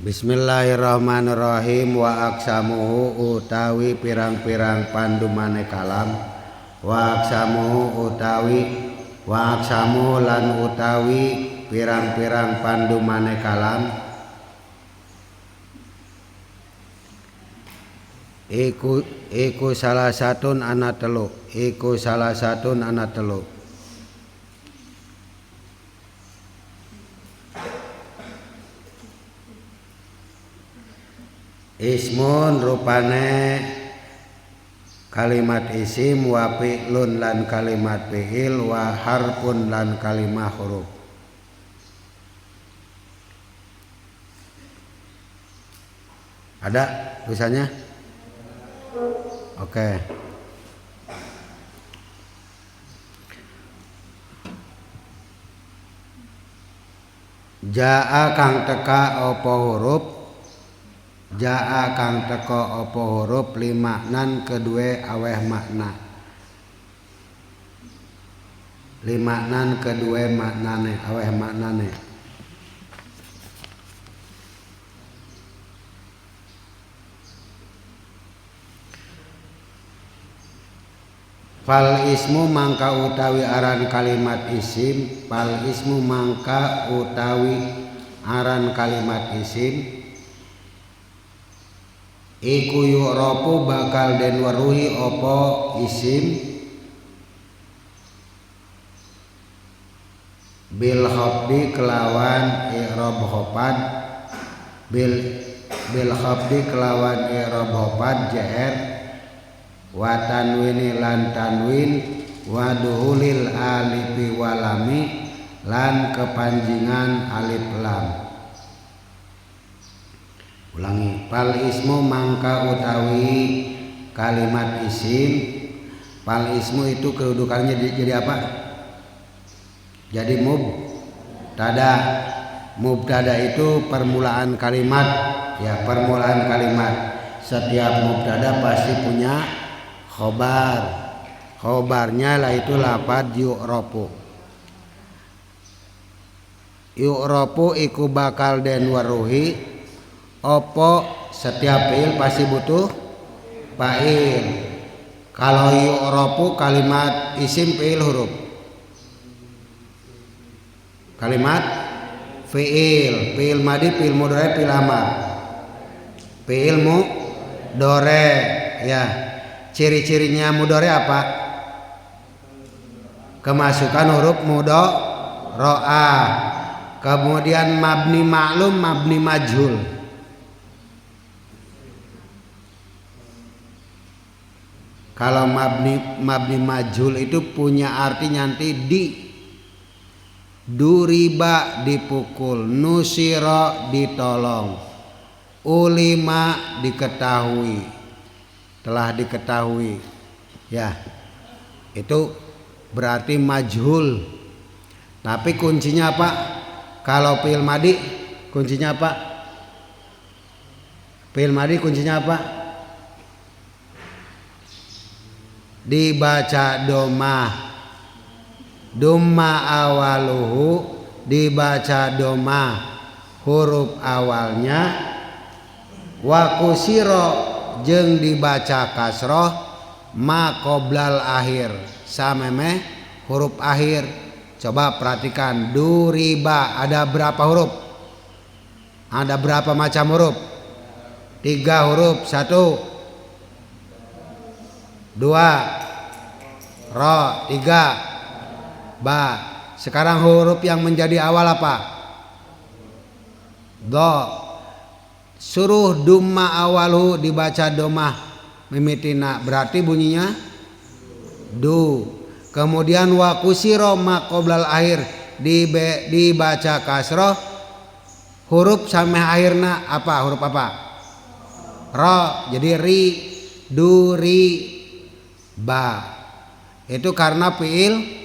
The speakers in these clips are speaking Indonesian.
Bismillahirrahmanirrahim. Wa aksamuhu utawi pirang-pirang pandumane kalam. Wa aksamuhu utawi wa aksamu lan utawi pirang-pirang pandumane kalam. Iku salah satun ana telu. Iku salah satun ana telu. Ismun rupane kalimat isim, wa fi'lun lan kalimat fi'il, wa harfun lan kalimah huruf. Ada tulisannya? Oke. Jaa kang teka apa huruf. Jaa kang teka apa huruf limaknan kedue aweh makna. Limaknan kedue maknane aweh maknane. Fal ismu mangka utawi aran kalimat isim. Fal ismu mangka utawi aran kalimat isim. Iku yu'rafu bakal den weruhi apa isim bil khafdi kelawan i'rab khafad bil khafdi kelawan i'rab khafad jr wa tanwini lan tanwin wa duhulil alifi walami lan kepanjingan alif lam. Ulangi. Fal ismu mangka utawi kalimat isim. Fal ismu itu kedudukannya jadi apa? Jadi mubtada. Mubtada itu permulaan kalimat, ya, permulaan kalimat. Setiap mubtada pasti punya khobar. Khobarnya lah itu lafadz yu'rafu. Yu'rafu iku bakal den weruhi opo setiap fi'il pasti butuh fa'il. Kalau yu'rafu kalimat isim fi'il huruf. Kalimat fi'il, fi'il madi, fi'il mudhari, fi'il amar. Fi'il mudhari, ya. Ciri-cirinya mudhari apa? Kemasukan huruf mudhari'ah. Kemudian mabni ma'lum, mabni majhul. Kalau mabni majhul itu punya arti nanti di. Duriba dipukul, nusira ditolong, ulima diketahui, telah diketahui. Ya. Itu berarti majhul. Tapi kuncinya apa? Kalau fi'il madi kuncinya apa? Fi'il madi kuncinya apa? Dibaca domah. Dumma awaluhu, dibaca domah huruf awalnya. Wa kusiro jeung dibaca kasroh ma qoblal akhir, samemeh huruf akhir. Coba perhatikan, duriba ada berapa huruf? Ada berapa macam huruf? 3 huruf. 1 2 ro, 3 ba. Sekarang huruf yang menjadi awal apa? Do. Suruh dumma awalhu dibaca domah mimitina, berarti bunyinya du. Kemudian wa kusiro ma qoblal akhir dibaca kasroh huruf sampai akhirna apa? Huruf apa? Ro. Jadi ri, du, ri, ba. Itu karena fi'il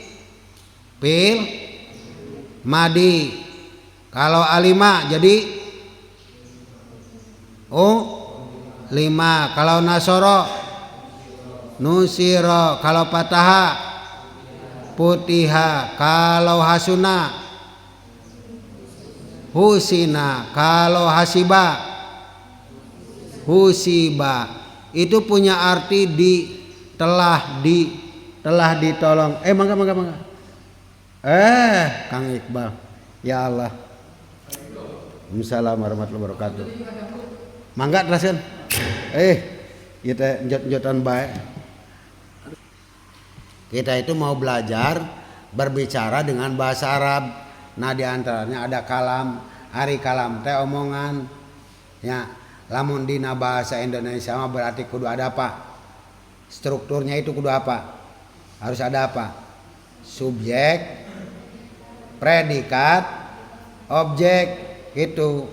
madi. Kalau alima jadi lima. Kalau nasoro nusiro. Kalau pataha putiha. Kalau hasuna husina. Kalau hasiba, husiba itu punya arti telah ditolong. Mangga. Kang Iqbal. Ya Allah. Assalamualaikum warahmatullahi wabarakatuh. Mangga teruskeun. Ieu teh njot-njotan bae. Kita itu mau belajar berbicara dengan bahasa Arab. Nah, di antaranya ada kalam. Ari kalam teh omongan. Ya, lamun dina bahasa Indonesia mah berarti kudu ada apa? Strukturnya itu kudu apa? Harus ada apa? Subjek, predikat, objek, gitu.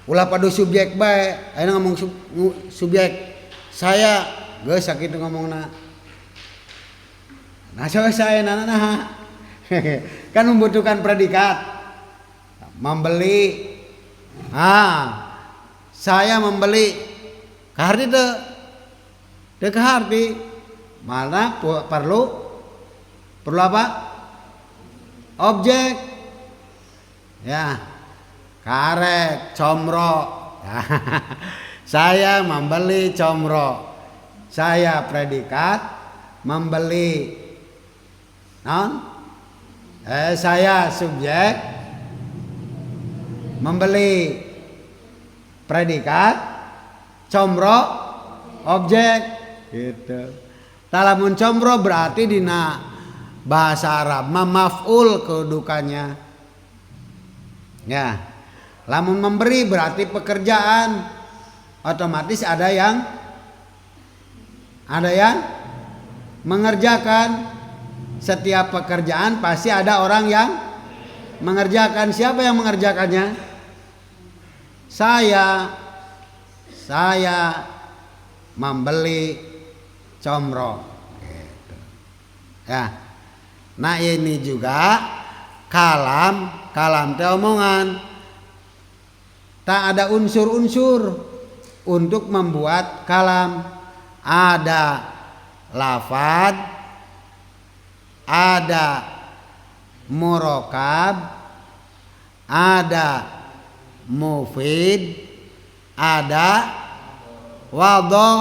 Ulah padu subjek bae. Ayeuna ngomong subjek. Saya geus sakitu ngomongna. Nah, saya nah. Kan membutuhkan predikat. Membeli. Saya membeli. Kaharti teu kaharti. Mana perlu apa? Objek. Ya. Karet, comro. Saya membeli comro. Saya predikat membeli. Saya subjek membeli, predikat comro objek gitu. Talamun comro berarti dina bahasa Arab maf'ul kedudukannya. Ya. Lamun memberi berarti pekerjaan, otomatis ada yang mengerjakan. Setiap pekerjaan pasti ada orang yang mengerjakan. Siapa yang mengerjakannya? Saya membeli comro gitu. Ya. Nah, ini juga kalam teh omongan. Tak ada unsur-unsur untuk membuat kalam. Ada lafad, ada murokab, ada mufid, ada wadho.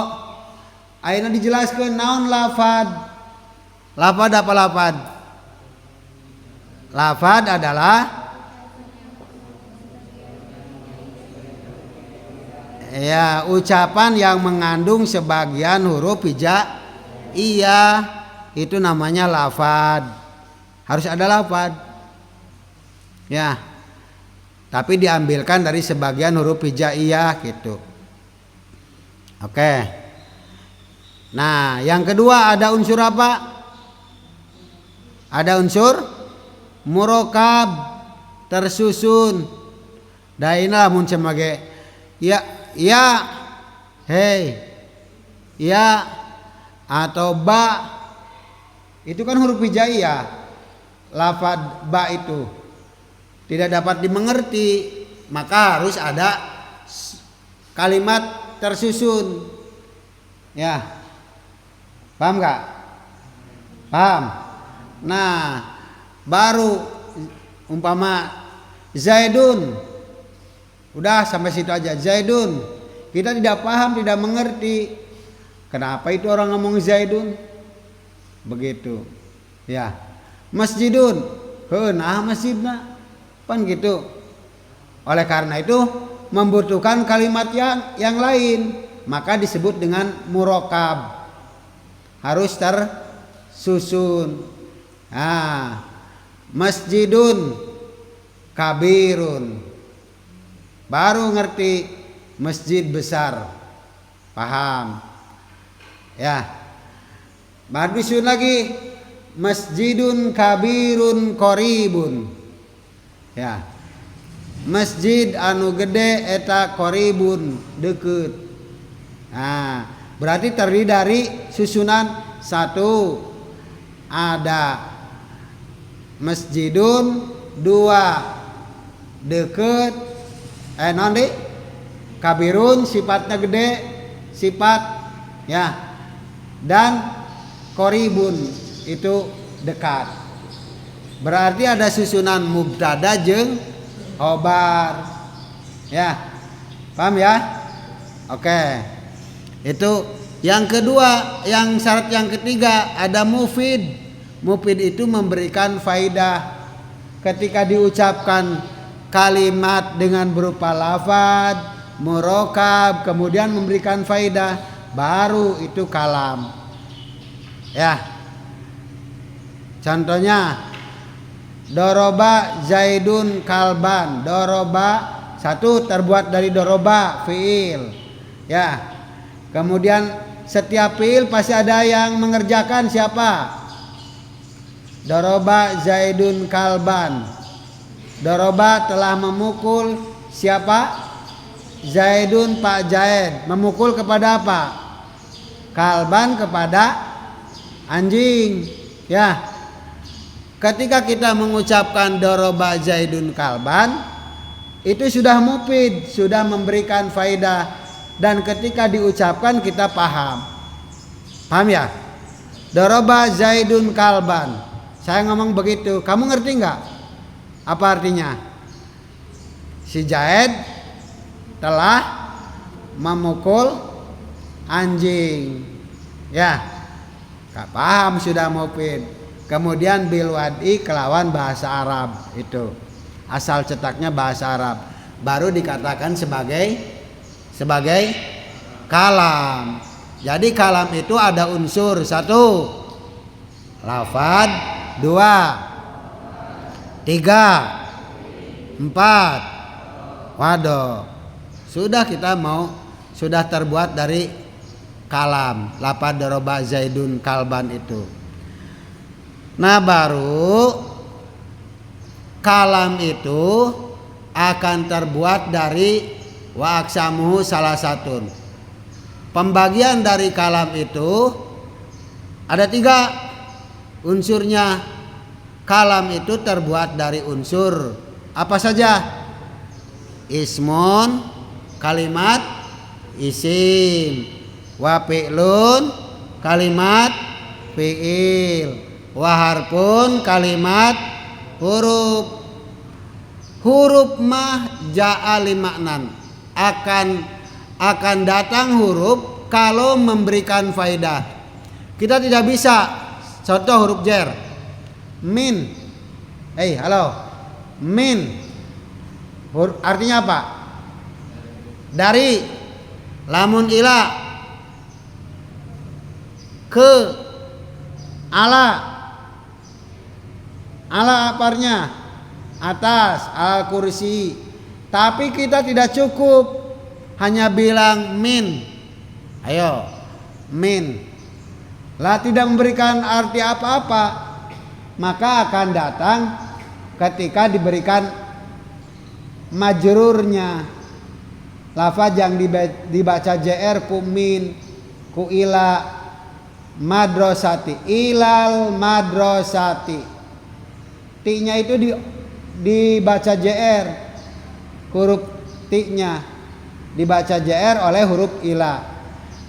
Ayeuna dijelaskeun naon lafad. Lafad apa lafad? Lafad adalah ucapan yang mengandung sebagian huruf hijaiyah, itu namanya lafad. Harus ada lafad. Ya. Tapi diambilkan dari sebagian huruf hijaiyah gitu. Oke. Nah, yang kedua ada unsur apa? Ada unsur murokab, tersusun. Daina mun semage ya, hei, ya, atau ba, itu kan huruf hijaiyah. Lafad ba itu tidak dapat dimengerti, maka harus ada kalimat tersusun. Ya, paham gak? Paham. Nah, baru umpama Zaidun. Udah sampai situ aja. Zaidun. Kita tidak paham, tidak mengerti. Kenapa itu orang ngomong Zaidun? Begitu. Ya. Masjidun. Nah masjidna. Kan gitu. Oleh karena itu membutuhkan kalimat yang lain. Maka disebut dengan murokab. Harus tersusun. Nah, masjidun kabirun. Baru ngerti masjid besar. Paham? Ya. Baru disusun lagi masjidun kabirun qoribun. Ya. Masjid anu gede eta qoribun, deukeut. Nah, berarti terdiri dari susunan satu, ada masjidun, dua, deket, nanti kabirun sifatnya gede, sifat ya, dan koribun itu dekat. Berarti ada susunan mubtada jeung khobar. Ya. Paham ya? Oke. Itu yang kedua, yang syarat yang ketiga ada mufid. Mufid itu memberikan faidah. Ketika diucapkan kalimat dengan berupa lafaz, murokab, kemudian memberikan faidah, baru itu kalam. Ya. Contohnya doroba Zaidun kalban. Doroba satu terbuat dari doroba fiil. Ya. Kemudian setiap fiil pasti ada yang mengerjakan, siapa? Doroba Zaidun kalban. Doroba telah memukul siapa? Zaidun Pak Zaid. Memukul kepada apa? Kalban kepada anjing. Ya. Ketika kita mengucapkan doroba Zaidun kalban, itu sudah mufid, sudah memberikan faidah, dan ketika diucapkan kita paham. Paham ya? Doroba Zaidun kalban. Saya ngomong begitu, kamu ngerti nggak? Apa artinya? Si Zaid telah memukul anjing. Ya, gak paham sudah mufid. Kemudian bil wadi kelawan bahasa Arab itu. Asal cetaknya bahasa Arab. Baru dikatakan sebagai kalam. Jadi kalam itu ada unsur, satu lafad, dua, tiga, empat, wado. Sudah sudah terbuat dari kalam. Lafad doroba Zaidun kalban itu. Nah baru kalam itu akan terbuat dari wa aksamuhu salah satu. Pembagian dari kalam itu ada 3 unsurnya. Kalam itu terbuat dari unsur apa saja? Ismun, kalimat isim, wa fi'lun, kalimat fi'il, wa harfun, kalimat huruf. Huruf mah ja'a limaknan, akan datang huruf kalau memberikan faidah. Kita tidak bisa. Contoh huruf jer. Min. Halo. Min. Artinya apa? Dari. Lamun ila. Ke. Ala. Ala apa artinya? Atas, al kursi. Tapi kita tidak cukup hanya bilang min. Ayo, min. Lah tidak memberikan arti apa-apa, maka akan datang ketika diberikan majrurnya. Lafaz yang dibaca JR ku min, ku ila madrasati, ilal madrasati. Ti-nya itu dibaca JR, huruf ti-nya dibaca JR oleh huruf ila.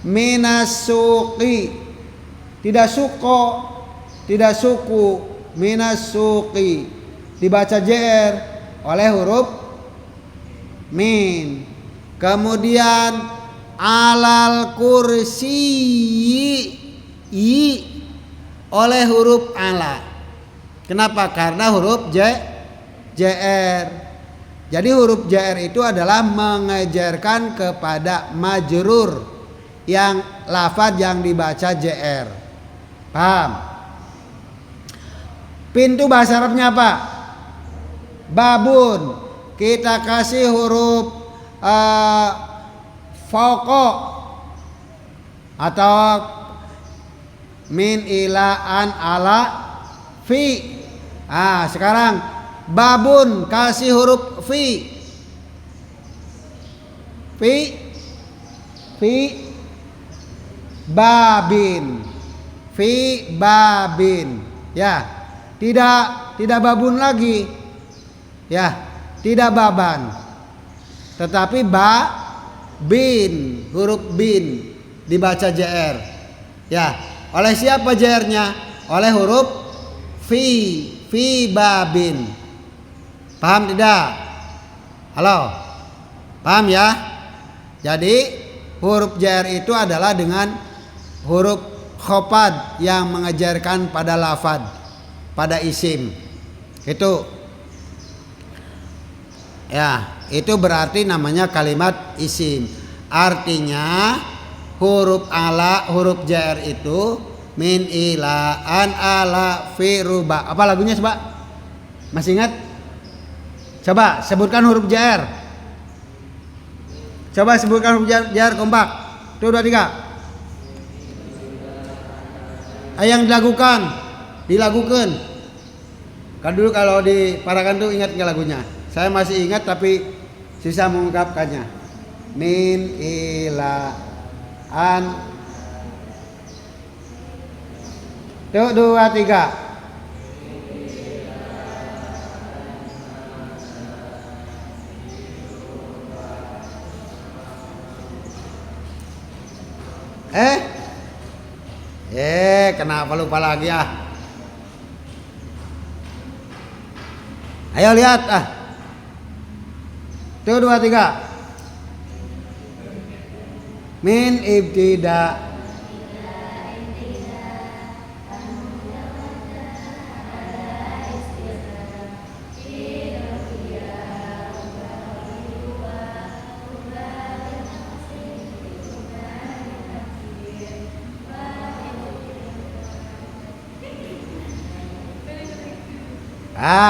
Minasuqi, tidak suko, tidak suku. Minasuqi dibaca JR oleh huruf min. Kemudian alal kursi oleh huruf ala. Kenapa? Karena huruf JR. Jadi huruf JR itu adalah mengejarkan kepada majrur yang lafaz yang dibaca JR. Paham? Pintu bahasa Arabnya apa? Babun. Kita kasih huruf fauqa atau min ila an ala fi. Sekarang babun kasih huruf fi. Fi babin. Fi babin. Ya, tidak babun lagi. Ya, tidak baban. Tetapi bin, huruf bin dibaca JR. Ya, oleh siapa JR-nya? Oleh huruf fi babin. Paham tidak? Halo, paham ya? Jadi huruf jar itu adalah dengan huruf khofad yang mengejarkan pada lafad, pada isim. Itu ya, itu berarti namanya kalimat isim. Artinya huruf jar itu min ila an ala fi ruba. Apa lagunya coba? Masih ingat? Coba sebutkan huruf jar. Coba sebutkan huruf jar kompak. 1 2 3. Yang dilakukan. Kan dulu kalau di Parakan tuh ingat nggak lagunya? Saya masih ingat tapi susah mengungkapkannya. Min ila an. 1 2 3. Kenapa lupa lagi ah? Ayo lihat ah. 1 2 3. Min ibtida.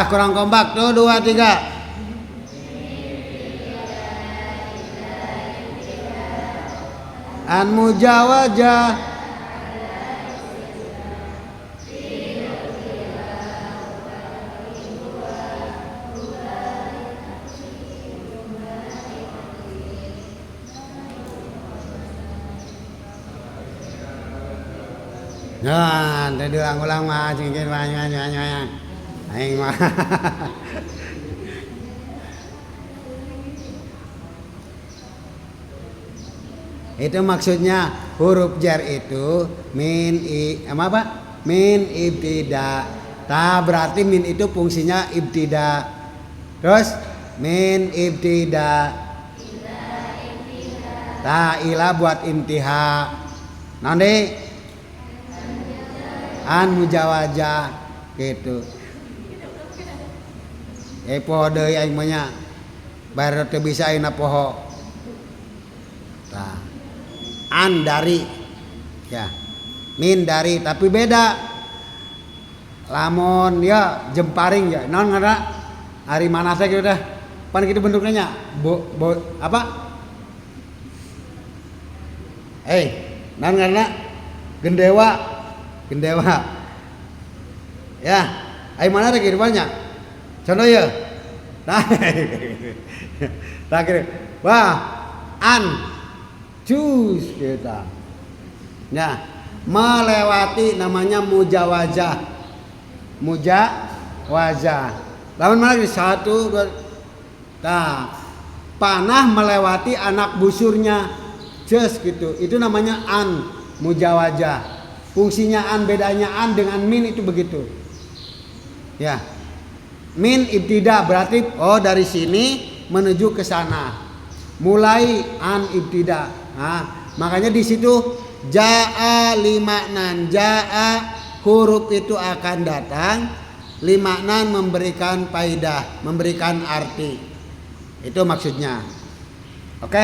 Kurang kompak. 1 2 3. An mujawajah. Nah, tadi ulang-ulang mah cingkin banyak. Aing mah. Itu maksudnya huruf jar itu min ibtida. Berarti min itu fungsinya ibtida. Terus min ibtida. Ila buat intiha. Nanti an mujawajah gitu. Poho deui aing mah nya. Baru teu bisa ayeuna poho. Tah. An dari ya. Min dari tapi beda. Lamun ya jemparing ya. Naon ngaranna? Ari mana teh kitu teh? Pan kitu bentuknya nya. Apa? Naon ngaranna? Gendewa. Ya, ai mana teh kitu banyak. Contoh ya, nah wah, cus kita, ya melewati namanya mujawajah, lawan mana lagi 1 2, panah melewati anak busurnya, just gitu, itu namanya an mujawajah, fungsinya an, bedanya an dengan min itu begitu, ya. Min ibtida berarti dari sini menuju ke sana. Mulai an ibtida. Nah, makanya di situ jaa limaknan. Jaa huruf itu akan datang, limaknan memberikan faidah, memberikan arti. Itu maksudnya. Oke?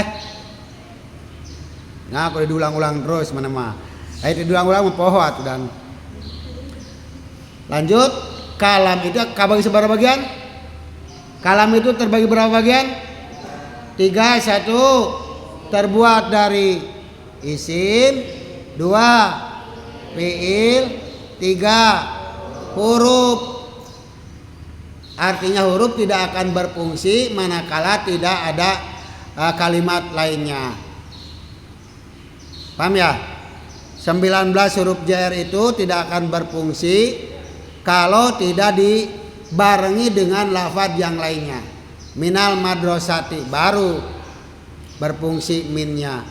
Nah, kalau diulang-ulang terus mana mah. Itu diulang-ulang poho atuh dan. Lanjut. Kalam itu kabagi seberapa bagian? Kalam itu terbagi berapa bagian? 3, 1 terbuat dari isim, 2 fiil, 3 huruf. Artinya huruf tidak akan berfungsi manakala tidak ada kalimat lainnya. Paham ya? 19 huruf jar itu tidak akan berfungsi kalau tidak dibarengi dengan lafaz yang lainnya. Minal madrasati baru berfungsi minnya.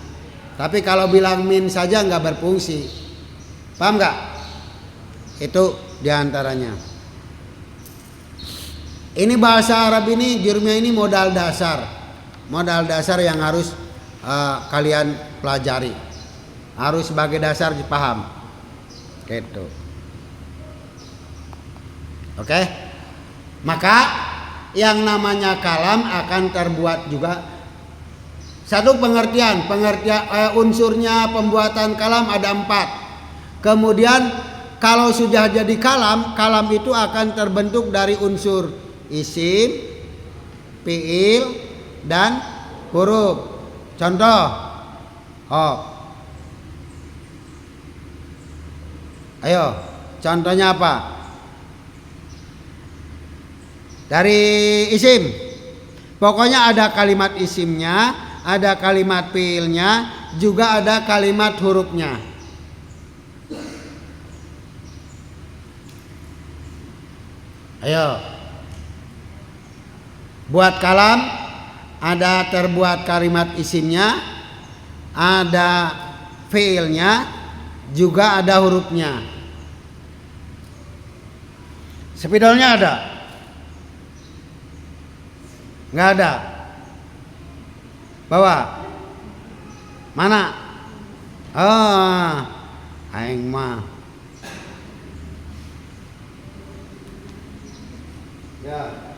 Tapi kalau bilang min saja nggak berfungsi. Paham nggak? Itu diantaranya. Ini bahasa Arab ini jurumnya ini modal dasar. Modal dasar yang harus kalian pelajari. Harus sebagai dasar dipaham. Gitu. Oke? Maka yang namanya kalam akan terbuat juga. Satu pengertian unsurnya pembuatan kalam ada 4. Kemudian kalau sudah jadi kalam itu akan terbentuk dari unsur isim, fiil, dan huruf. Contoh, ayo, contohnya apa? Dari isim, pokoknya ada kalimat isimnya, ada kalimat fiilnya, juga ada kalimat hurufnya. Ayo, buat kalam ada terbuat kalimat isimnya, ada fiilnya, juga ada hurufnya. Spidolnya ada? Nggak ada. Bawa. Mana? Aing mah. Ya.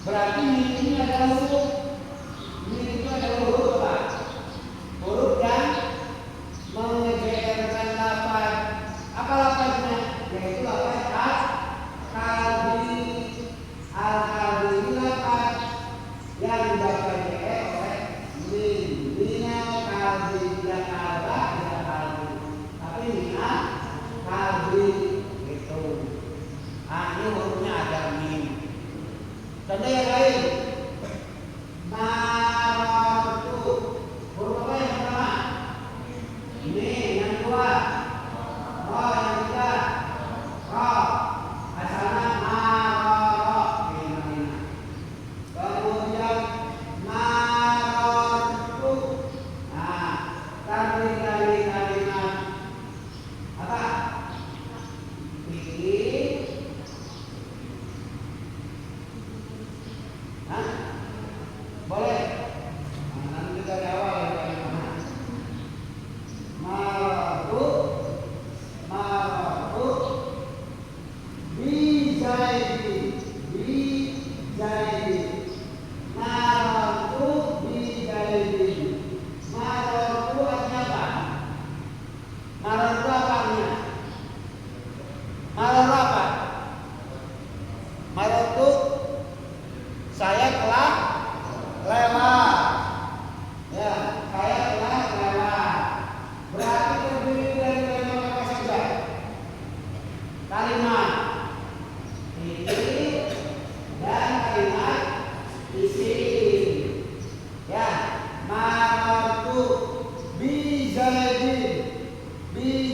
Berarti ini adalah huruf. Ini itu adalah huruf apa? Huruf yang mengejarkan lafaz. Apa lafaznya? Yaitu lafaz al-kalbi. Al-kalbi ini lafaz yang dibaca oleh minal kalbi, tidak kalba, tidak kalbi. Tapi minal kalbi.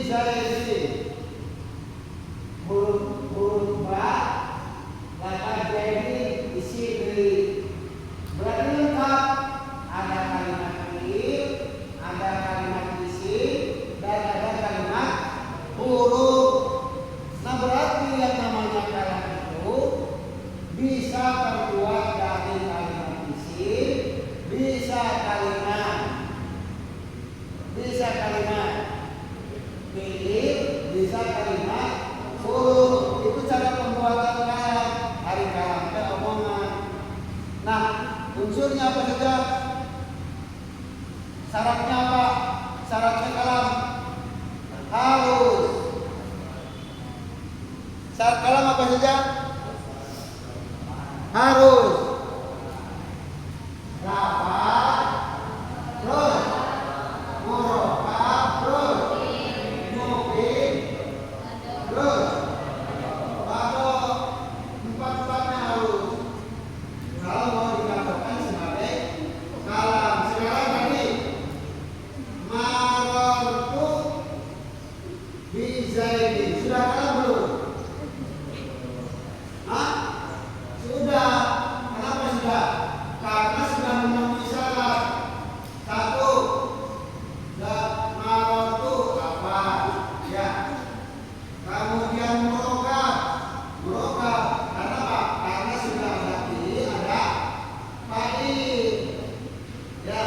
Zaidin. Huruf ba, kata jadi isi dari. Berarti lengkap. Ada kalimat fi'il, ada kalimat isim, dan ada kalimat huruf. Nah berarti yang namanya kalam itu bisa terbuat dari kalimat isim, bisa kalimat fi'il, bisa kalimat huruf. Itu cara pembuatan kalam. Hari kalam itu omongan. Nah unsurnya apa saja? Syaratnya apa? Syaratnya kalam harus. Syarat kalam apa saja? Harus rapat, terus murokkab, terus mufid, terus atau empat-empatnya harus. Kalau mau dikatakan sebagai kalam. Sekarang tadi marartu bi Zaidin. Sudah kalam belum? Hah? Sudah. Kenapa sudah? Karena sudah memenuhi syarat. Satu, marartu apa? Ya. Kemudian murokkab. Karena apa? Karena sudah ada fi'il, ada fa'il. Ya.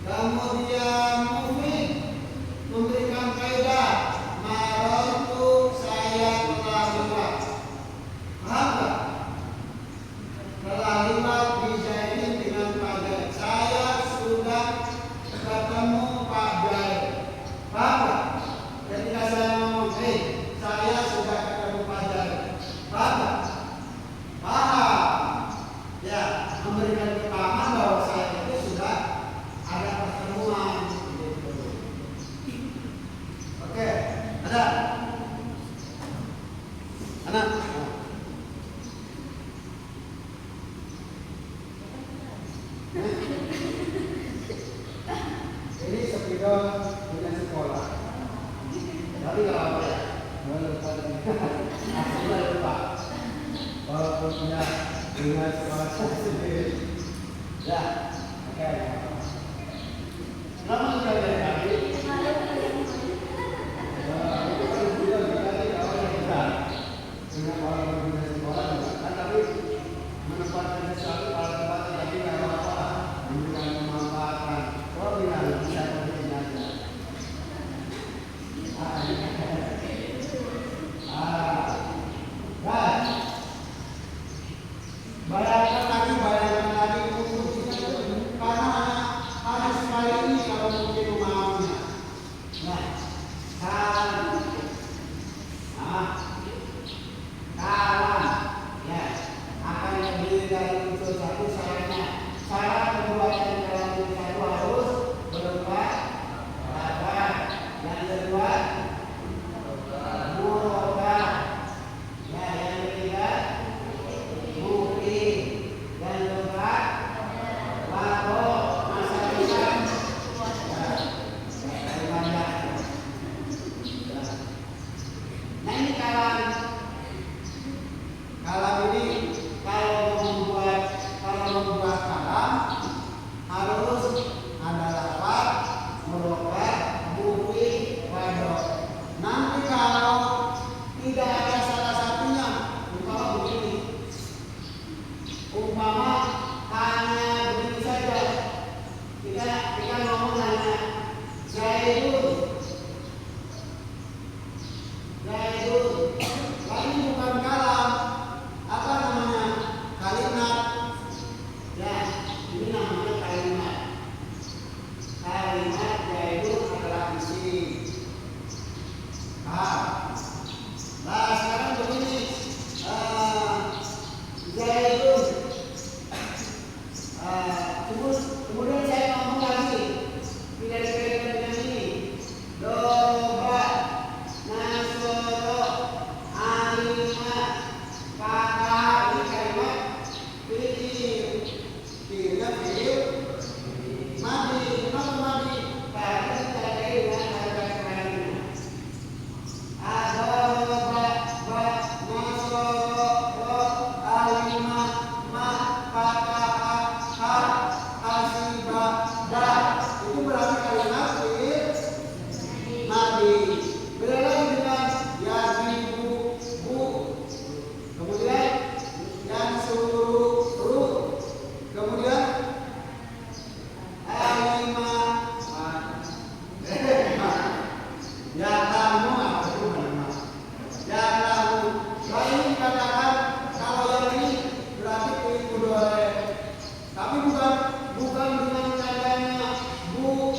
Kemudian mufid, memberikan kaidah. Marartu, saya telah lewat. Paham nggak? Telah lewat di Zaidin dengan Pak Zaid. Saya sudah ketemu Pak Zaid. Paham nggak? Ketika saya ngomong, saya sudah ketemu Pak Zaid. Paham nggak? Paham. Ya, memberikan kepahaman bahwa saya itu sudah ada pertemuan. Gitu. Oke, ada? Anak? Ini sepidol punya sekolah. Tapi nggak apa ya. Aslinya lupa. Walaupun punya sekolah sendiri. Ya, oke. Lama sudah dari tadi. Punya orang punya sekolah juga. Kan tapi menempatkan sesuatu pada tempatnya tapi nggak apa-apa. Memberikan pemanfaatan. Kalau bilang bisa berhenti aja. Bayangkan lagi untuk karena lagi. Beda lagi dengan yajibu bu. Kemudian yansuru. Kemudian alima. Ya kamu apa itu nama? Ya kamu. Kalau ini dikatakan kalau yang ini berarti fi'il mudhari. Tapi bukan dengan nadanya bu.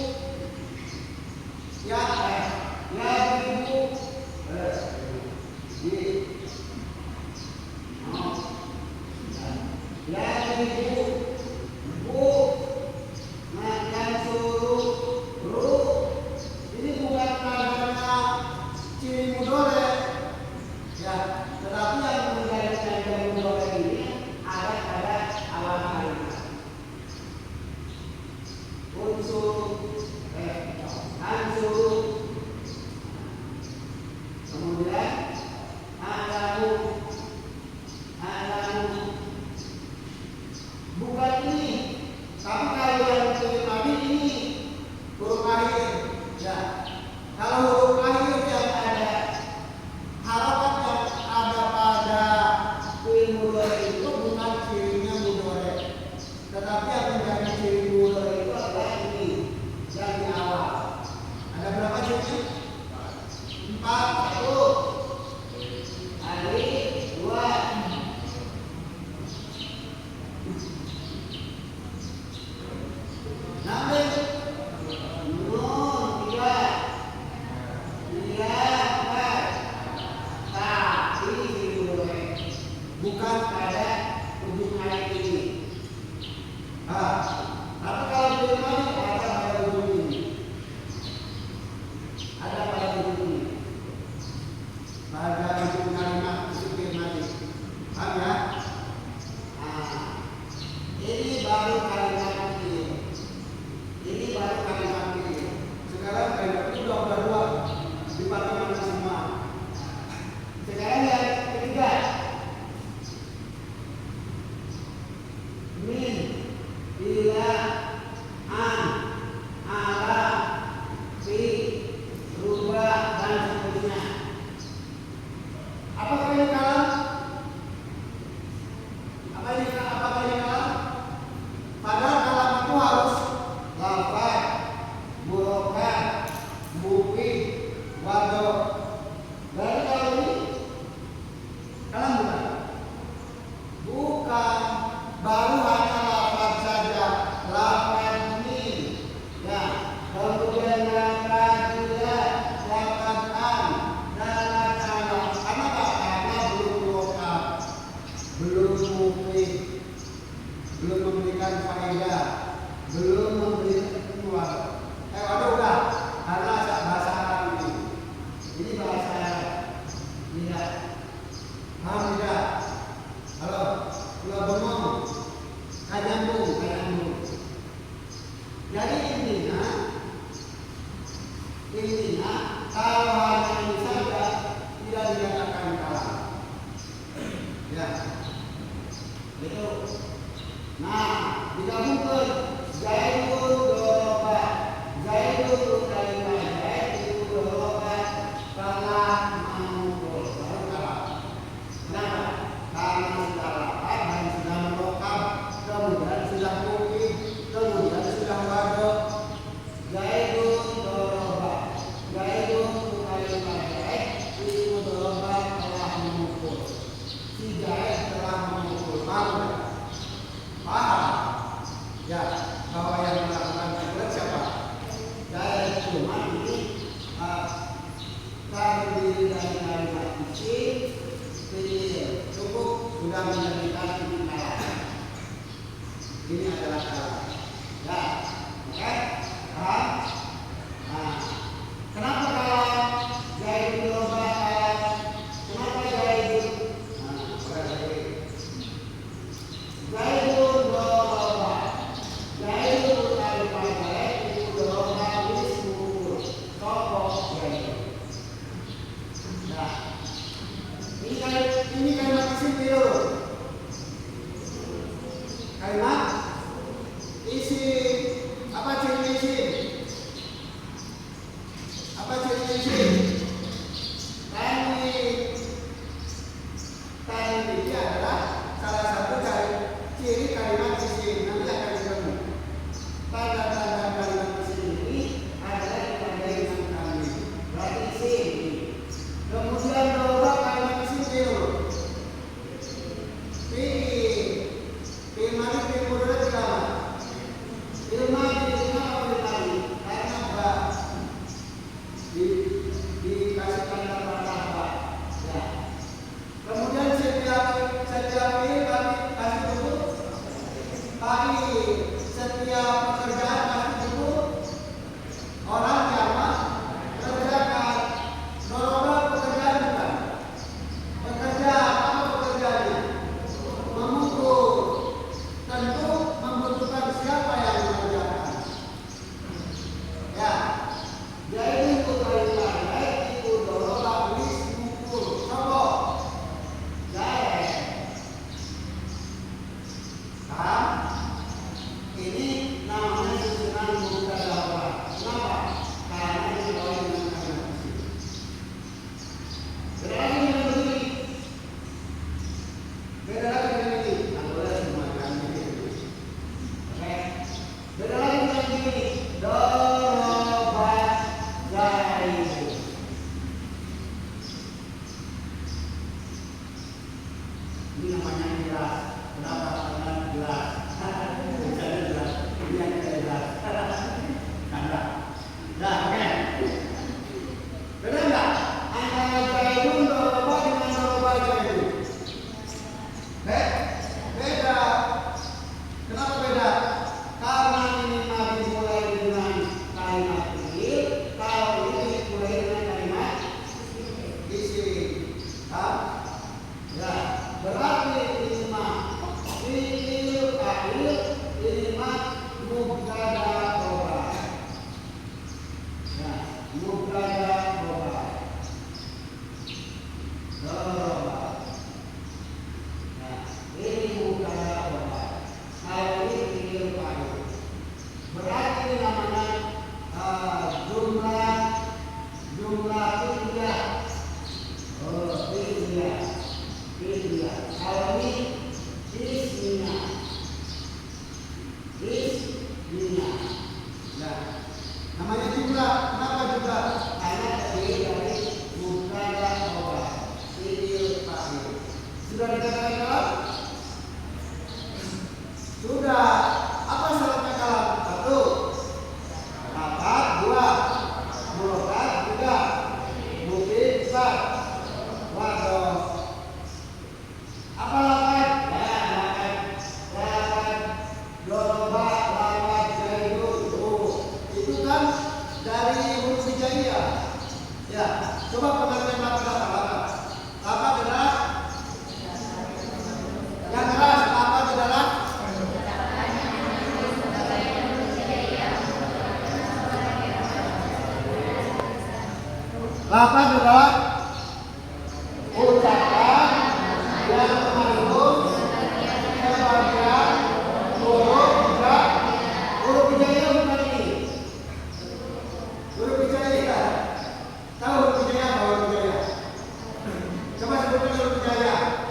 Ya ibu. Ya ibu. Bu. Nah, yang suruh ru. Ini bukan nadanya ciri mudhari. Ya, tetapi yang menjadi nada mudhari ini ada pada awal kalimat. Unsur ansur. Kemudian alamu. Bukan ini. Tapi kalau yang tadi ini huruf akhir. Ya. Kalau huruf akhir yang ada harakat yang ada pada fi'il mudhari itu bukan cirinya mudhari. Tetapi yang menjadi ciri mudhari itu adalah ini yang di awal. Ada berapa ciri? 4. 1. Alif 2. Namik nun 3. 4. Tapi bukan pada ujung ayat ini. Tapi kalau fi'il madhi ada pada ujung ini. Ada pada ujung ini. Pada ujung kalimat itu fi'il madhi. Paham ya? Ini baru kalimat ini. Ini baru kalimat ini. Sekarang kalimat itu sudah dua dipakai mana semua. Sekarang yang ketiga. Min, ila, an, ala, fi, rubah, dan seterusnya. Apakah ini kalam? Apakah ini kalam? Padahal kalam itu harus lafaz, burokan, mufid, wado. Berarti kalau ini kalam bukan? Bukan. Baru hanya lafaz saja. Lafaz min. Ya. Kemudian lafaz juga, lafaz an, dan lafaz ala. Kenapa? Karena belum lokal, belum mufid, belum memberikan faedah, belum memberikan keluar. Udah. Karena bahasa Arab ini. Ini bahasa Arab. Tidak. Paham tidak? Halo. Kalau bengong, kanyambung. Jadi intinya kalau hanya ini saja tidak dikatakan kalam. Ya, itu. Nah, digabungkan Zaidun doroba, Zaidun kalimat, Zaidun doroba, telah memukul. Baru kalam. Kenapa? Karena sudah lapar dan sudah melokap, kemudian sudah mungkin, kemudian sudah wado. Zaidun doroba, Zaidun kalimat, Zaidun doroba telah memukul. Si Zaid telah memukul. Paham? Ya. itu. Ini namanya jelas. Kenapa? Karena jelas. Tulisannya jelas. Ini yang tidak jelas. Karena. Nah, oke. Beda nggak? Antara Zaidun doroba dengan doroba Zaidun. Beda. Kenapa beda? Karena ini dimulai dengan kalimat fi'il, kalau ini dimulai dengan kalimat isim. Ya, berarti ini mah fi'il fa'il, ini mah mubtada khobar. Nah, mubtada khobar. Doroba. Nah, ini mubtada khobar. Kalau ini fi'il fa'il. Berarti ini namanya jumlah fi'liyah. Oh, fi'liyah. Kalau ini ismiyah. Nah, namanya jumlah. Kenapa jumlah? Karena terdiri dari mubtada khobar, fi'il fa'il. Sudah dikatakan kalam? Sudah. Apa syaratnya kalam? 1. Lafaz 2. Murokat 3. Mufid 4. Wadhaf. Apa lafaz? Ya, lafaz doroba, lafaz Zaidun. Itu kan dari huruf hijaiyah. Ya, coba pengertian lafaz apa? Lafaz adalah yang keras. Lafaz adalah lafaz adalah ucapan yang mengandung sebagian huruf hijaiyah bukan ini. Huruf hijaiyah. Tahu huruf hijaiyah apa huruf hijaiyah? Coba sebutkan huruf hijaiyah.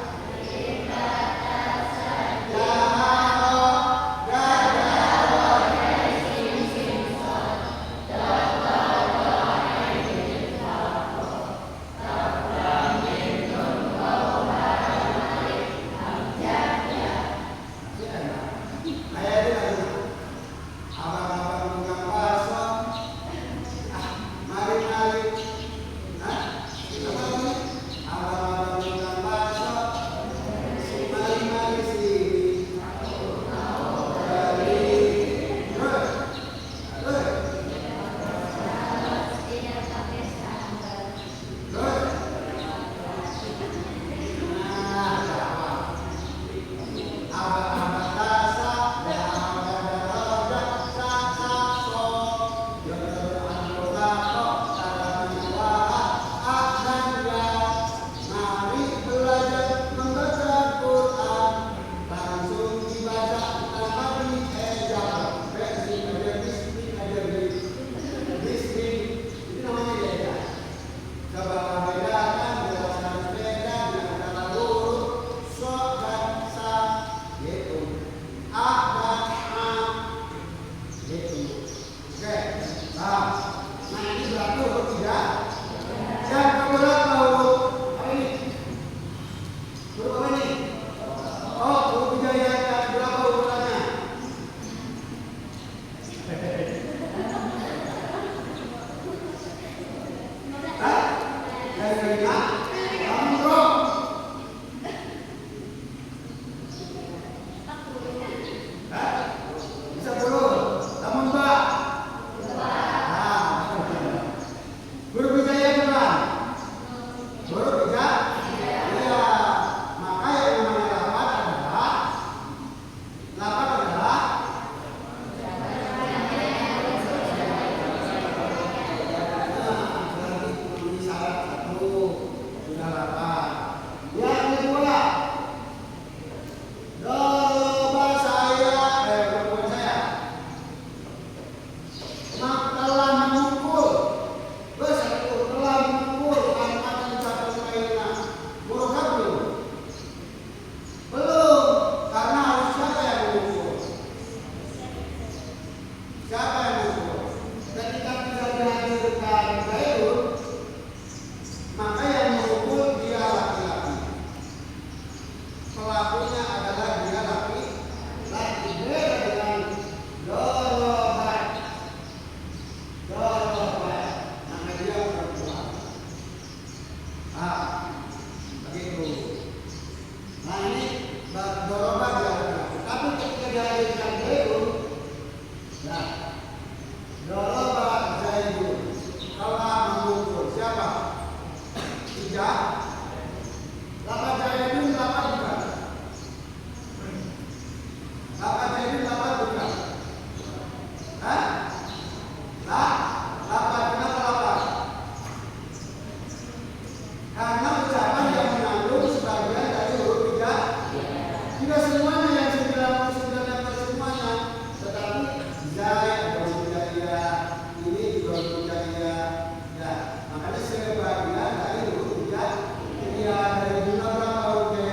hija. Lafaz zaidun lafaz bukan. Lafaz zaidun lafaz bukan. Hah? Lafaz kenapa lafaz? Karena ucapan yang mengandung sebagian dari huruf hija. Tidak semuanya yang 99 letter semuanya, tetapi zaid atau hijaiyah ini juga hijaiyah. Ya, makanya sebagian dari huruf hija. Iya, dari jumlah berapa hurufnya?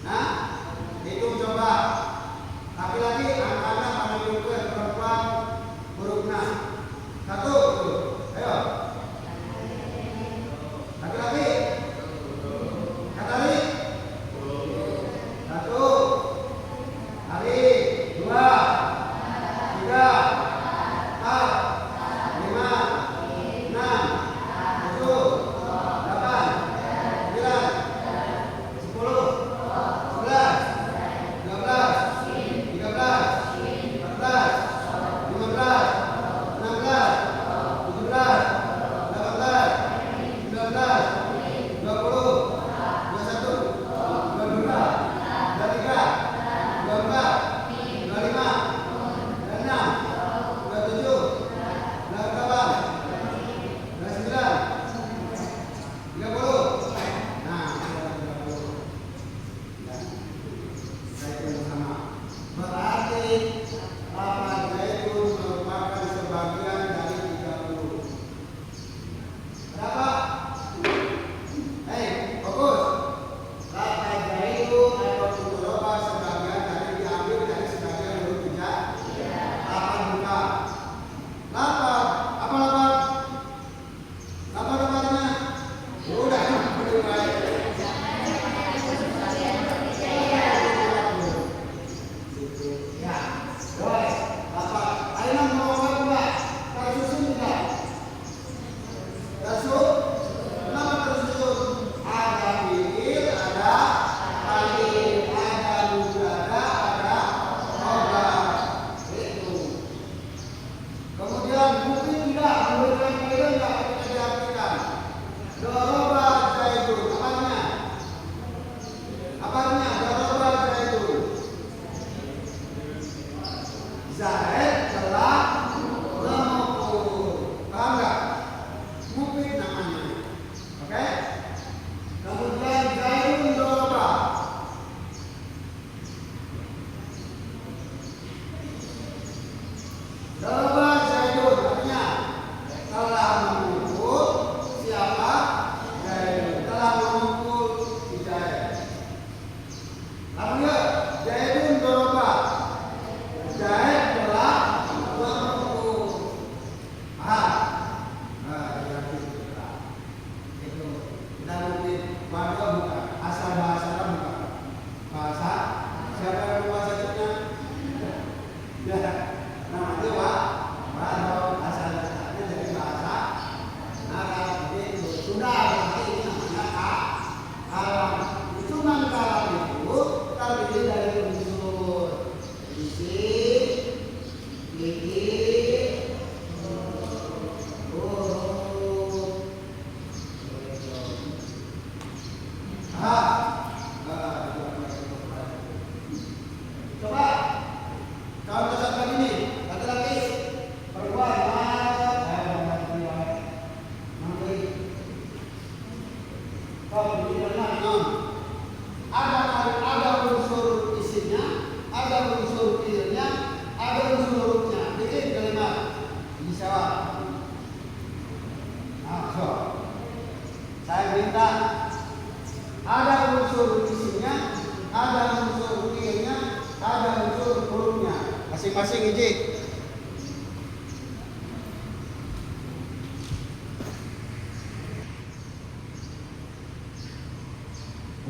Nah, hitung coba. Laki-laki angkanya menunjukkan perempuan huruf na. 1 tuh. Ayo. Laki-laki. Katali. 1. Ali. 2. 3. 4. 5. 6. 7. 8. 9. 10. 11. 12. 13. 14. 15. 16. 17. 18. 19. 20. 21. 22. 23. 24. 25. 26. 27. 28. 29. 30. Nah, saya hitung sama. Berarti lafaz zaidun merupakan sebagian dari 30. Berapa? Fokus. Lafaz zaidun atau mudhofah sebagian dari diambil dari sebagian huruf hija. Lafaz buka. Lafaz apa lafaz? Apa lafaznya? Udah, udah baik. Ya, boleh. Lafaz. Ayo nang mau apa? Tersusun tidak? Tersusun. Kenapa tersusun? Ada fiil, ada fa'il, ada mubtada, ada khobar. Itu. Kemudian mungkin tidak memberikan faedah tidak kita diartikan. Doroba zaidun. Apanya? Apanya? Doroba zaidun. Zaid telah memukul. Paham nggak? Mufid namanya. Oke? Kemudian zaidun doroba. Doroba zaidun artinya telah memukul siapa? Zaidun. Telah memukul si Zaid. Lalu ya, zaidun doroba. Zaid telah memukul. Paham? Nah, itu kita mungkin warga bukan asal bahasa bukan bahasa siapa yang bahasa Cina? Ya, namanya Pak asal dasarnya dari bahasa Arab itu sudah berarti ini namanya kalam. Cuma kalam itu terdiri dari unsur isim, fi'il, huruf. Coba kalau misalkan ini laki-laki perempuan ada unsur isimnya, ada unsur fiilnya, ada unsur hurufnya. Bikin kalimat ini sewa. Nah, so. Saya minta ada unsur isimnya, ada unsur fiilnya, ada unsur hurufnya. Masing-masing ijik.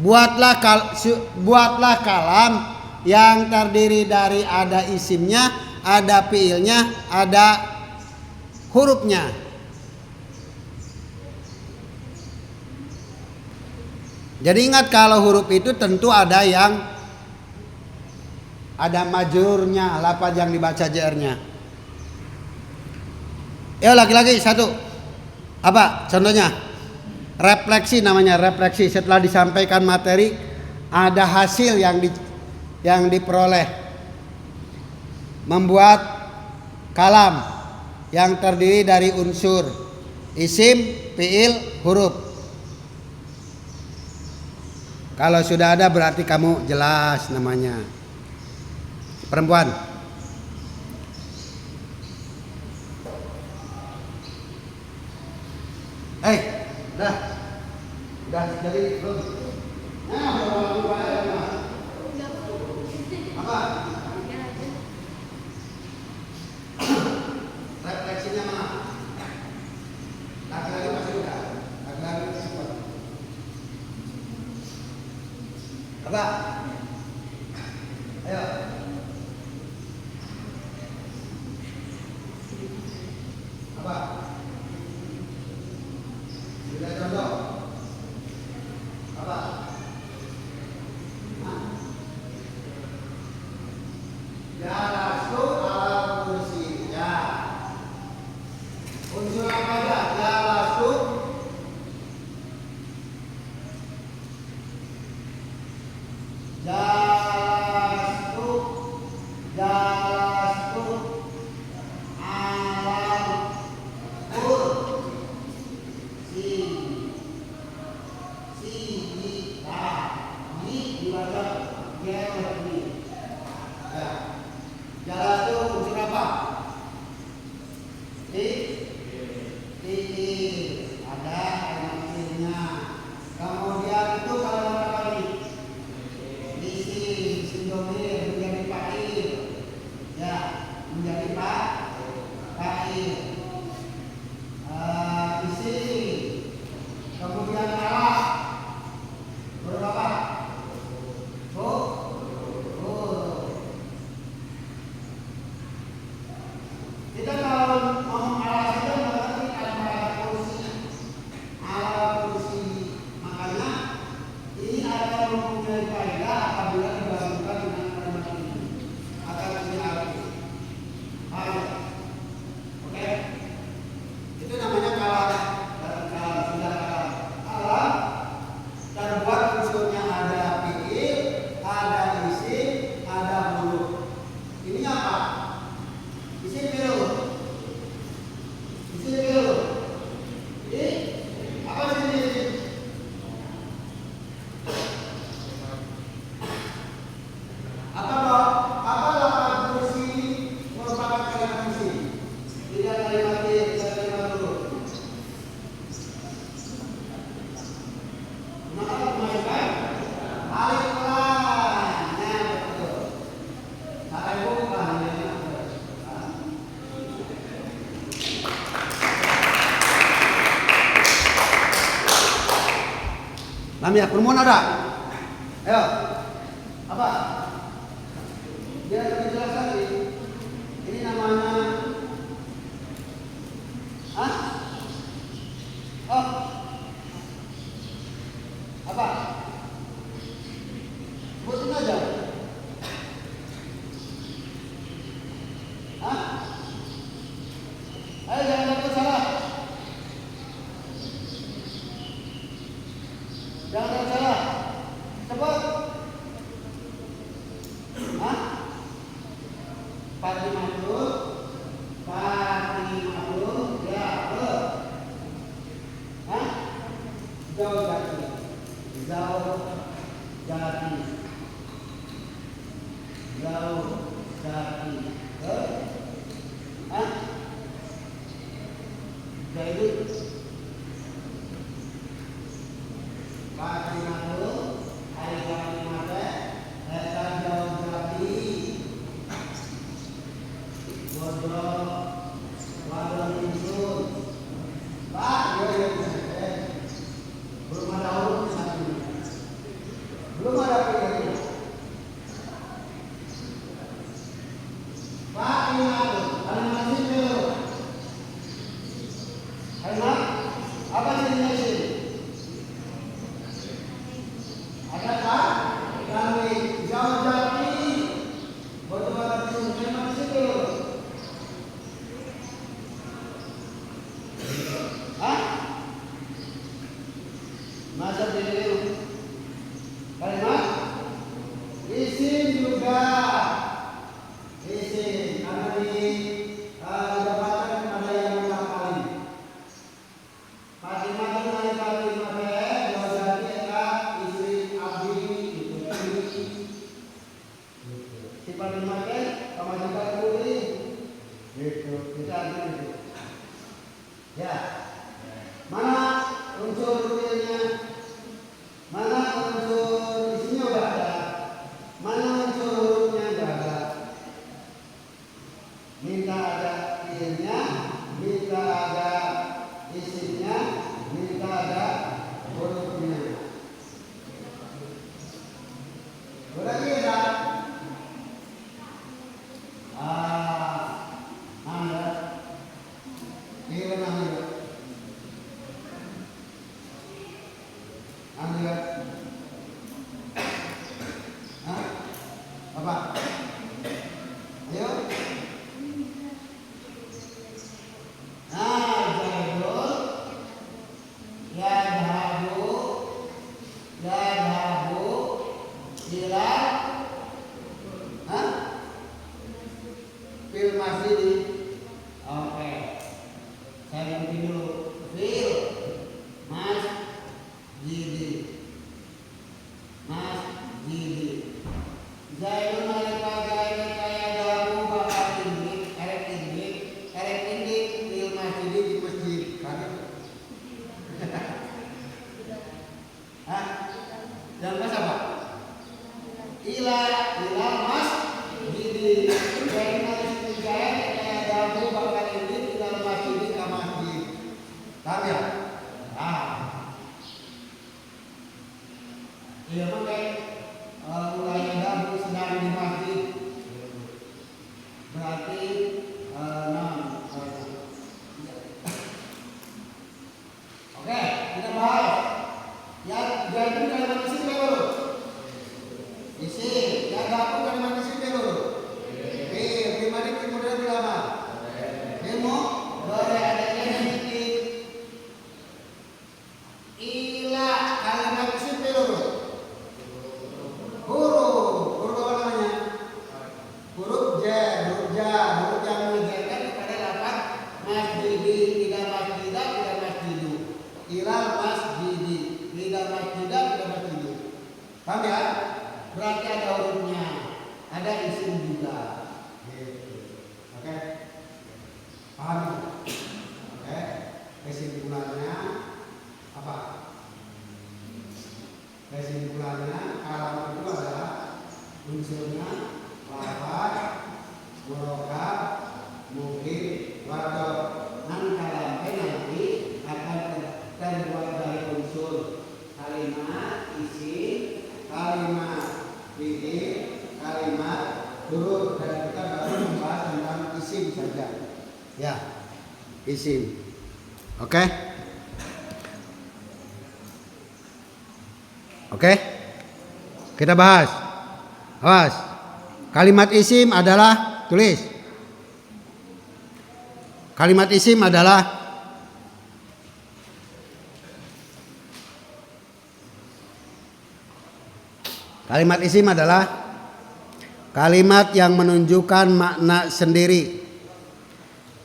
Buatlah kalam yang terdiri dari ada isimnya, ada fiilnya, ada hurufnya. Jadi ingat kalau huruf itu tentu ada yang ada majrurnya, lafaz yang dibaca jar-nya. Laki-laki 1. Apa contohnya? Refleksi namanya, refleksi. Setelah disampaikan materi, ada hasil yang diperoleh. Membuat kalam yang terdiri dari unsur isim, fiil, huruf. Kalau sudah ada berarti kamu jelas namanya. Perempuan. Udah jadi belum? Apa? Refleksinya mana? Laki-laki masih udah. Laki-laki cepat. Apa? Ayo. Apa? Sudah contoh. Apa? Jalastu ala kursi. Ya. Unsur apa aja? Jalastu. Jalastu. Jalastu ala kursi. Dibaca ya. Jalan itu unsur apa? Ada energinya. Kemudian itu kalau berapa kali? Isim domir menjadi fa'il. Ya, menjadi fa'il. Isim. Kemudian alat. Berapa? Kita kalau ngomong alat saja berarti ada kursi, makanya ini akan mempunyai faedah apabila digabungkan dengan kalimat ini akan punya arti. Oke? Itu namanya kalam. Sudah kalam terbuat unsurnya ada fiil, ada isim, ada huruf. Ini apa? Isim fiil. Apa sih ini? Apa lapan kursi merupakan kalimat isim? Tidak kalimat fiil, tidak kalimat huruf. Maka dimasukkan alif lam. Nah, betul. Sampai bukan ini. Lamia, perempuan ada? Ayo. Apa? Biar lebih jelas lagi. Ini namanya apa? Sebutin aja. Ayo jangan takut salah. Jangan salah. Cepat. Fatimah. Ya, Jauh jati. Jadi Fatimah hari Fatimah eta jauh jati wadon insun Pak belum ada huruf satu belum ada pilihan Fatimah kalimat itu kalimat apa jenisnya sih? Ada tak? Kami jauh jati batu-batu kalimat itu. Hah? unsur realnya? Mana unsur isinya udah ada? Mana unsur hurufnya udah ada? Minta ada fiilnya, minta ada isimnya, minta ada hurufnya. Udah bisa? Anda fiil namanya. Anda apa? Ayo. Zaidul yadhabu ila fil masjid. Oke. Saya ganti dulu. Fil masjid. Zaidun alika yadhabu bakal indik fil masjid di masjid. Yang mas apa? Ila masjid. Zaidun alika yadhabu bakal indik fil masjid ke masjid. Paham ya? Iya pakai mulai dabu sedang di masjid. Berarti Oke, kita bahas. Ya, jadi kalimat isim dulu. Isim, ya dabu kalimat isim dulu. Di mana kemudian ulama? Ilmu boleh adanya sedikit. Ila kalimat isim dulu. Huruf apa namanya? Huruf huruf yang menunjukkan kepada lafaz masjidi, tidak masjidah, tidak masjidu. Ilal masjidi, tidak masjidah, tidak masjidu. Paham ya? Berarti ada hurufnya, ada isim juga. Oke? Paham? Oke? Kesimpulannya apa? Kesimpulannya kalam itu adalah unsurnya lafaz, murokab, mungkin, wadok. Kalam nanti akan terbuat dari unsur kalimat isim, kalimat fiil, kalimat huruf, dan kita baru membahas tentang isim saja. Ya, isim. Oke? Oke? Kita bahas. Awas. Kalimat isim adalah, tulis. Kalimat isim adalah kalimat yang menunjukkan makna sendiri.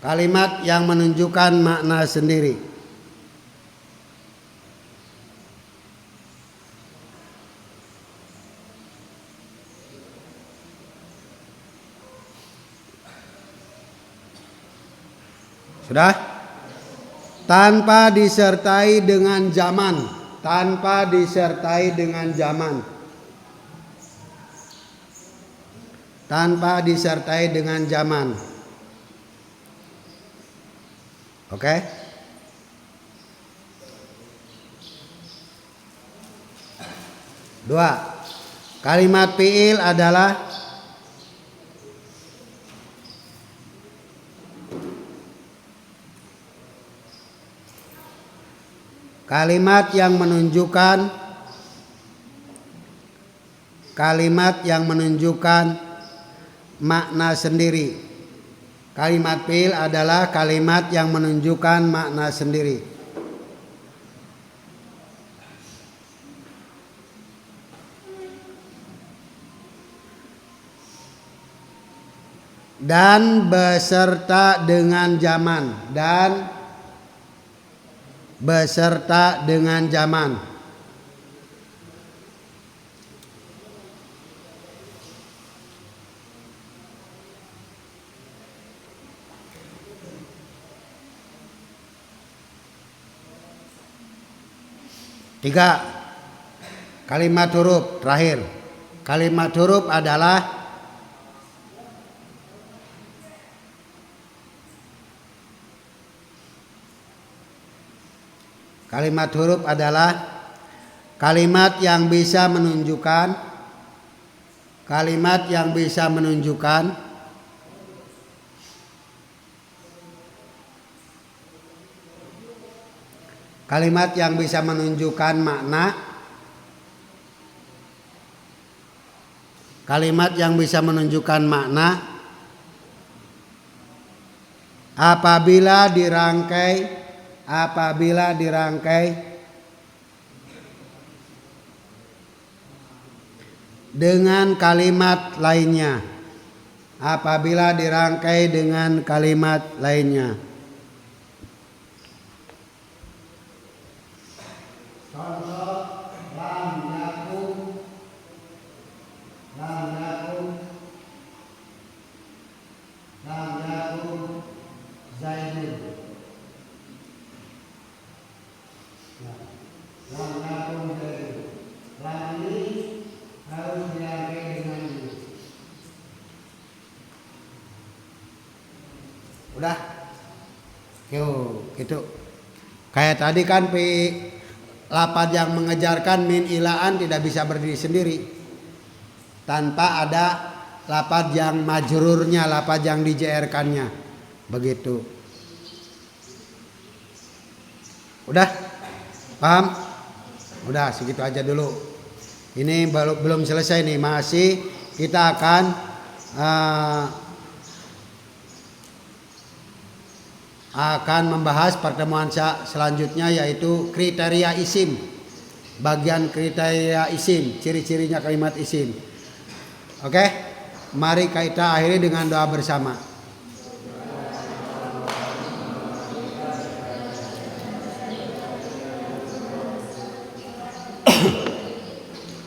Kalimat yang menunjukkan makna sendiri. Sudah? Tanpa disertai dengan zaman. Tanpa disertai dengan zaman. Tanpa disertai dengan zaman. Oke? Dua. Kalimat fiil adalah kalimat yang menunjukkan makna sendiri. Kalimat fiil adalah kalimat yang menunjukkan makna sendiri. Dan beserta dengan zaman. 3. Kalimat huruf terakhir. Kalimat huruf adalah kalimat yang bisa menunjukkan makna, apabila dirangkai dengan kalimat lainnya. Contoh lam yakum zaidun. Lam yakum zaidun. Lam ini harus dirangkai dengan ini. Udah? Gitu. Kayak tadi kan lafaz yang mengejarkan min ilaan tidak bisa berdiri sendiri tanpa ada lafaz yang majrurnya, lafaz yang dijerkannya. Begitu. Udah? Paham? Udah, segitu aja dulu. Ini belum selesai nih, masih kita akan membahas pertemuan selanjutnya, yaitu kriteria isim. Bagian kriteria isim, ciri-cirinya kalimat isim. Oke? Mari kita akhiri dengan doa bersama.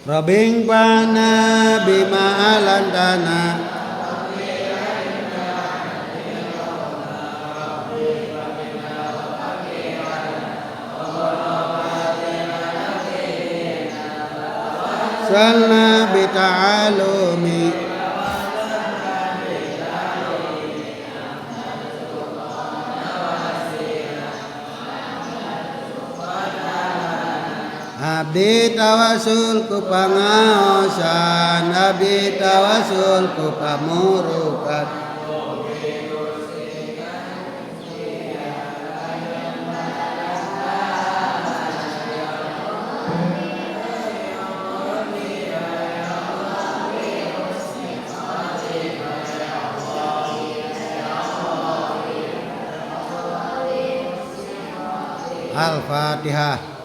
Rabbing bana bima alantana salna bita'alumi abdi tawasul ku pangaosan, abdi tawasul ku pamurukat. Al-Fatihah.